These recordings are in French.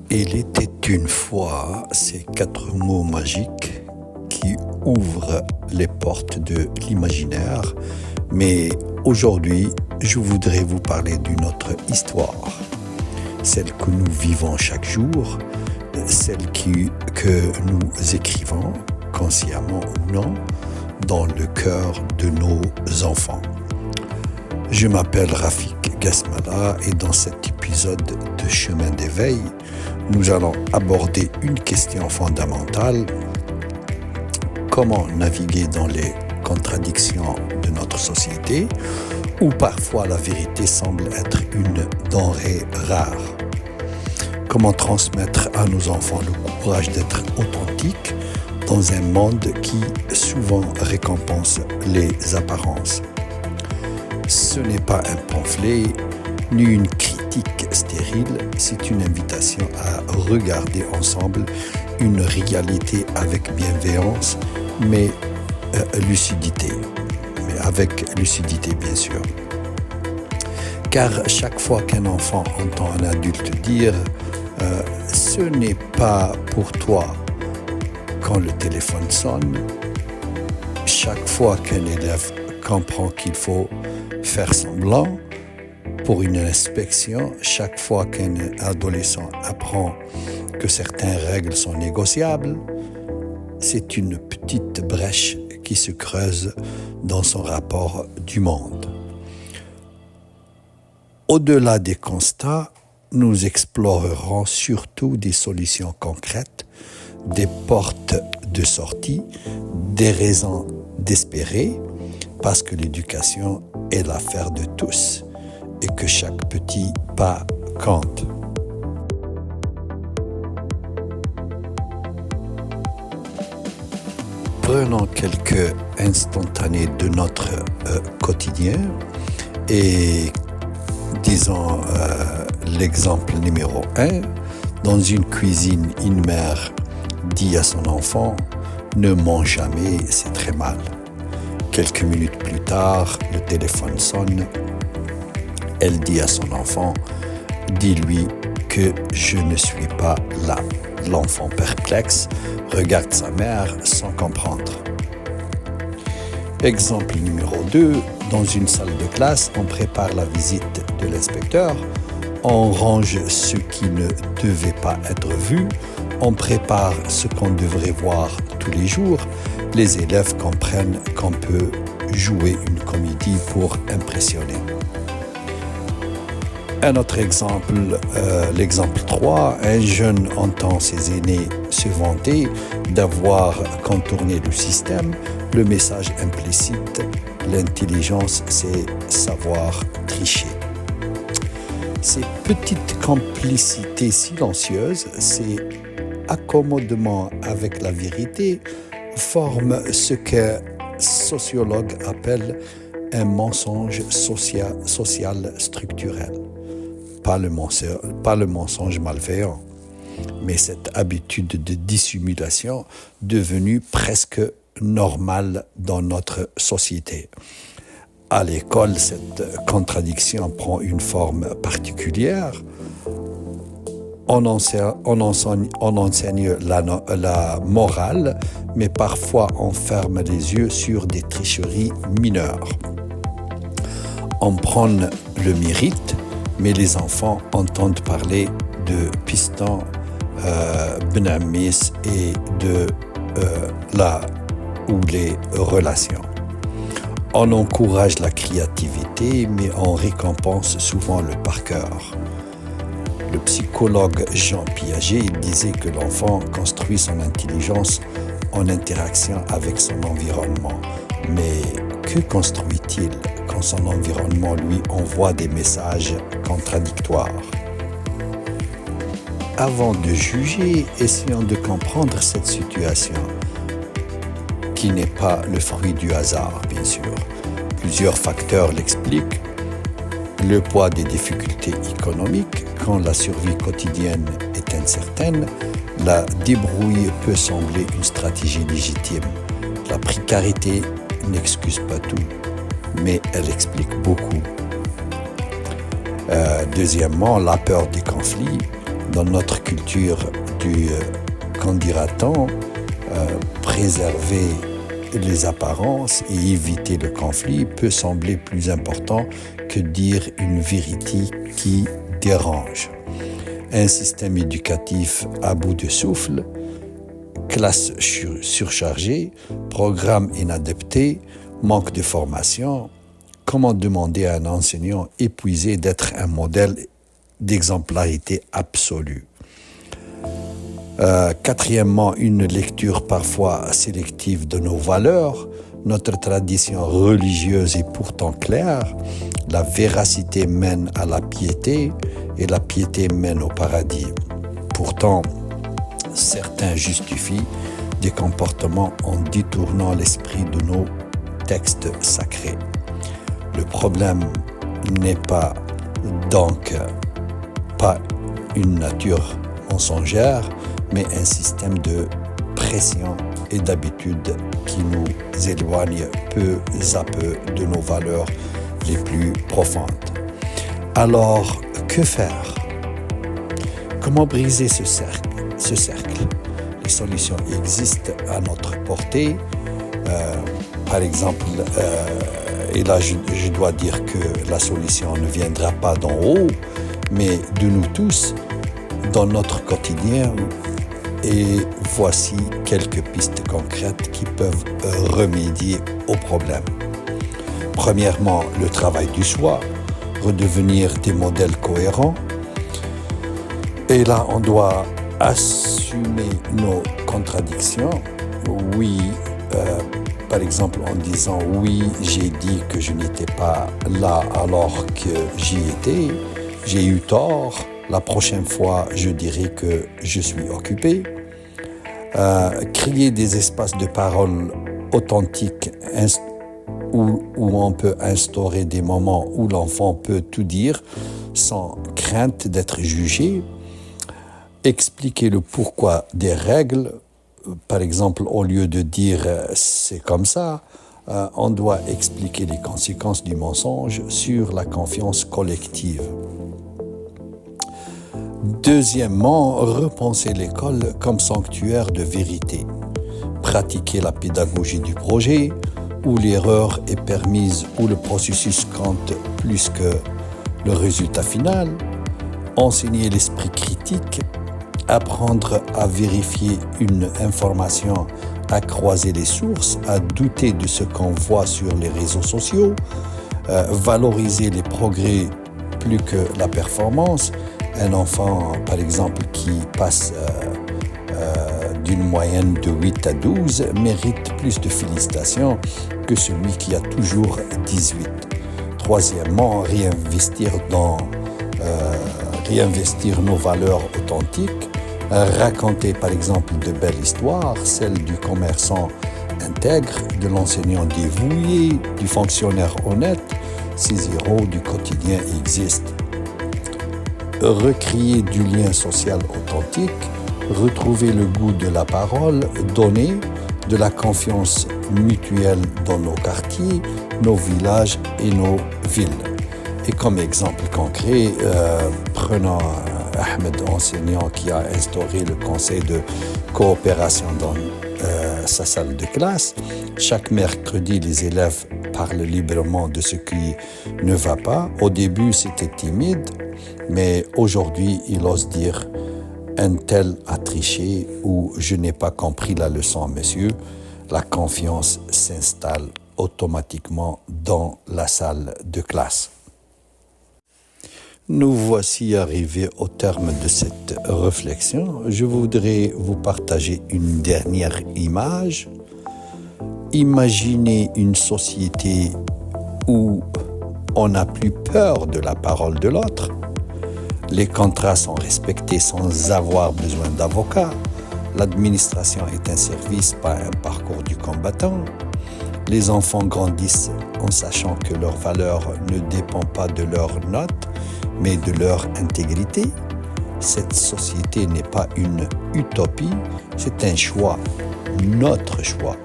Il était une fois ces 4 mots magiques qui ouvrent les portes de l'imaginaire, mais aujourd'hui, je voudrais vous parler d'une autre histoire, celle que nous vivons chaque jour, celle que nous écrivons, consciemment ou non, dans le cœur de nos enfants. Je m'appelle Rafik Gasmala et dans cet épisode de Chemin d'éveil, nous allons aborder une question fondamentale: comment naviguer dans les contradictions de notre société, où parfois la vérité semble être une denrée rare. Comment transmettre à nos enfants le courage d'être authentiques dans un monde qui souvent récompense les apparences. Ce n'est pas un pamphlet ni une critique stérile, c'est une invitation à regarder ensemble une réalité avec bienveillance, mais lucidité. Mais avec lucidité, bien sûr. Car chaque fois qu'un enfant entend un adulte dire « ce n'est pas pour toi » quand le téléphone sonne, chaque fois qu'un élève comprend qu'il faut faire semblant pour une inspection, chaque fois qu'un adolescent apprend que certaines règles sont négociables, c'est une petite brèche qui se creuse dans son rapport du monde. Au-delà des constats, nous explorerons surtout des solutions concrètes, des portes de sortie, des raisons d'espérer, parce que l'éducation est l'affaire de tous et que chaque petit pas compte. Prenons quelques instantanés de notre quotidien et disons l'exemple numéro 1. Dans une cuisine, une mère dit à son enfant « Ne mange jamais, c'est très mal ». Quelques minutes plus tard, le téléphone sonne. Elle dit à son enfant « Dis-lui que je ne suis pas là ». L'enfant perplexe regarde sa mère sans comprendre. Exemple numéro 2. Dans une salle de classe, on prépare la visite de l'inspecteur. On range ce qui ne devait pas être vu. On prépare ce qu'on devrait voir tous les jours. Les élèves comprennent qu'on peut jouer une comédie pour impressionner. Un autre exemple, l'exemple 3, un jeune entend ses aînés se vanter d'avoir contourné le système. Le message implicite, l'intelligence, c'est savoir tricher. Ces petites complicités silencieuses, ces accommodements avec la vérité, forment ce que sociologues appellent un mensonge social structurel. Pas le mensonge malveillant, mais cette habitude de dissimulation devenue presque normale dans notre société. À l'école, cette contradiction prend une forme particulière. On enseigne la morale, mais parfois on ferme les yeux sur des tricheries mineures. On prône le mérite, mais les enfants entendent parler de piston, benamis et de les relations. On encourage la créativité, mais on récompense souvent le par cœur. Le psychologue Jean Piaget, il disait que l'enfant construit son intelligence en interaction avec son environnement. Mais que construit-il quand son environnement lui envoie des messages contradictoires? Avant de juger, essayons de comprendre cette situation, qui n'est pas le fruit du hasard, bien sûr. Plusieurs facteurs l'expliquent. Le poids des difficultés économiques, quand la survie quotidienne est incertaine, la débrouille peut sembler une stratégie légitime. La précarité n'excuse pas tout, mais elle explique beaucoup. Deuxièmement, la peur des conflits. Dans notre culture du qu'en dira-t-on, préserver les apparences et éviter le conflit peut sembler plus important que dire une vérité qui dérange. Un système éducatif à bout de souffle, classe surchargée, programme inadapté, manque de formation. Comment demander à un enseignant épuisé d'être un modèle d'exemplarité absolue? Quatrièmement, une lecture parfois sélective de nos valeurs. Notre tradition religieuse est pourtant claire. La véracité mène à la piété et la piété mène au paradis. Pourtant, certains justifient des comportements en détournant l'esprit de nos textes sacrés. Le problème n'est donc pas une nature mensongère, mais un système de pression et d'habitude qui nous éloigne peu à peu de nos valeurs les plus profondes. Alors, que faire? Comment briser ce cercle? Les solutions existent à notre portée. Par exemple, et là je dois dire que la solution ne viendra pas d'en haut, mais de nous tous, dans notre quotidien. Et voici quelques pistes concrètes qui peuvent remédier au problème. Premièrement, le travail du soi, redevenir des modèles cohérents. Et là, on doit assumer nos contradictions. Oui, par exemple en disant « oui, j'ai dit que je n'étais pas là alors que j'y étais, j'ai eu tort, la prochaine fois je dirai que je suis occupé ». Créer des espaces de parole authentiques où on peut instaurer des moments où l'enfant peut tout dire sans crainte d'être jugé. Expliquer le pourquoi des règles. Par exemple, au lieu de dire « c'est comme ça », on doit expliquer les conséquences du mensonge sur la confiance collective. Deuxièmement, repenser l'école comme sanctuaire de vérité. Pratiquer la pédagogie du projet, où l'erreur est permise, où le processus compte plus que le résultat final. Enseigner l'esprit critique. Apprendre à vérifier une information, à croiser les sources, à douter de ce qu'on voit sur les réseaux sociaux, valoriser les progrès plus que la performance. Un enfant, par exemple, qui passe d'une moyenne de 8 à 12 mérite plus de félicitations que celui qui a toujours 18. Troisièmement, réinvestir nos valeurs authentiques, raconter par exemple de belles histoires, celles du commerçant intègre, de l'enseignant dévoué, du fonctionnaire honnête. Ces héros du quotidien existent. Recréer du lien social authentique, retrouver le goût de la parole, donner de la confiance mutuelle dans nos quartiers, nos villages et nos villes. Et comme exemple concret, prenons Ahmed, enseignant qui a instauré le conseil de coopération dans sa salle de classe. Chaque mercredi, les élèves parlent librement de ce qui ne va pas. Au début, c'était timide, mais aujourd'hui, il ose dire « un tel a triché » ou « je n'ai pas compris la leçon, monsieur ». La confiance s'installe automatiquement dans la salle de classe. Nous voici arrivés au terme de cette réflexion. Je voudrais vous partager une dernière image. Imaginez une société où on n'a plus peur de la parole de l'autre. Les contrats sont respectés sans avoir besoin d'avocat. L'administration est un service, pas un parcours du combattant. Les enfants grandissent en sachant que leur valeur ne dépend pas de leurs notes, mais de leur intégrité. Cette société n'est pas une utopie, c'est un choix, notre choix.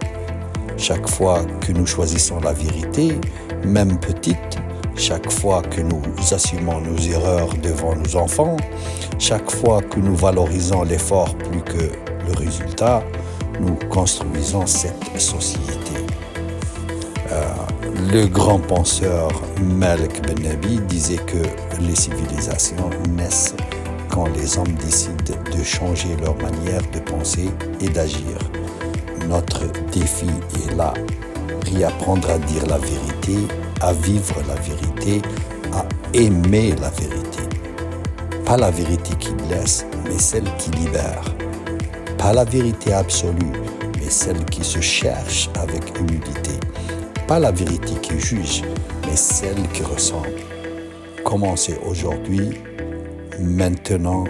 Chaque fois que nous choisissons la vérité, même petite, Chaque fois que nous assumons nos erreurs devant nos enfants, chaque fois que nous valorisons l'effort plus que le résultat, nous construisons cette société. Le grand penseur Malik Ben Nabi disait que les civilisations naissent quand les hommes décident de changer leur manière de penser et d'agir. Notre défi est là. Réapprendre à dire la vérité, à vivre la vérité, à aimer la vérité. Pas la vérité qui blesse, mais celle qui libère. Pas la vérité absolue, mais celle qui se cherche avec humilité. Pas la vérité qui juge, mais celle qui ressemble. Commencez aujourd'hui, maintenant,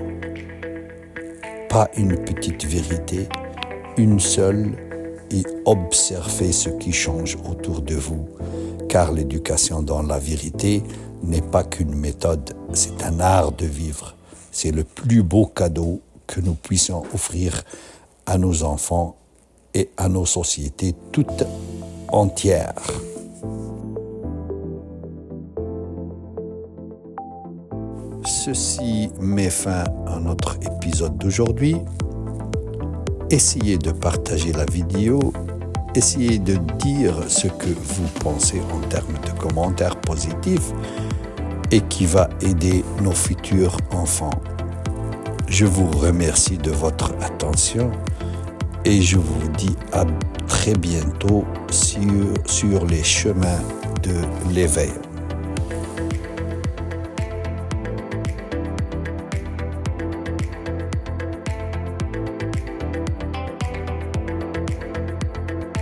pas une petite vérité, une seule, et observez ce qui change autour de vous, car l'éducation dans la vérité n'est pas qu'une méthode, c'est un art de vivre. C'est le plus beau cadeau que nous puissions offrir à nos enfants et à nos sociétés toutes entières. Ceci met fin à notre épisode d'aujourd'hui. Essayez de partager la vidéo, essayez de dire ce que vous pensez en termes de commentaires positifs et qui va aider nos futurs enfants. Je vous remercie de votre attention et je vous dis à très bientôt sur les chemins de l'éveil.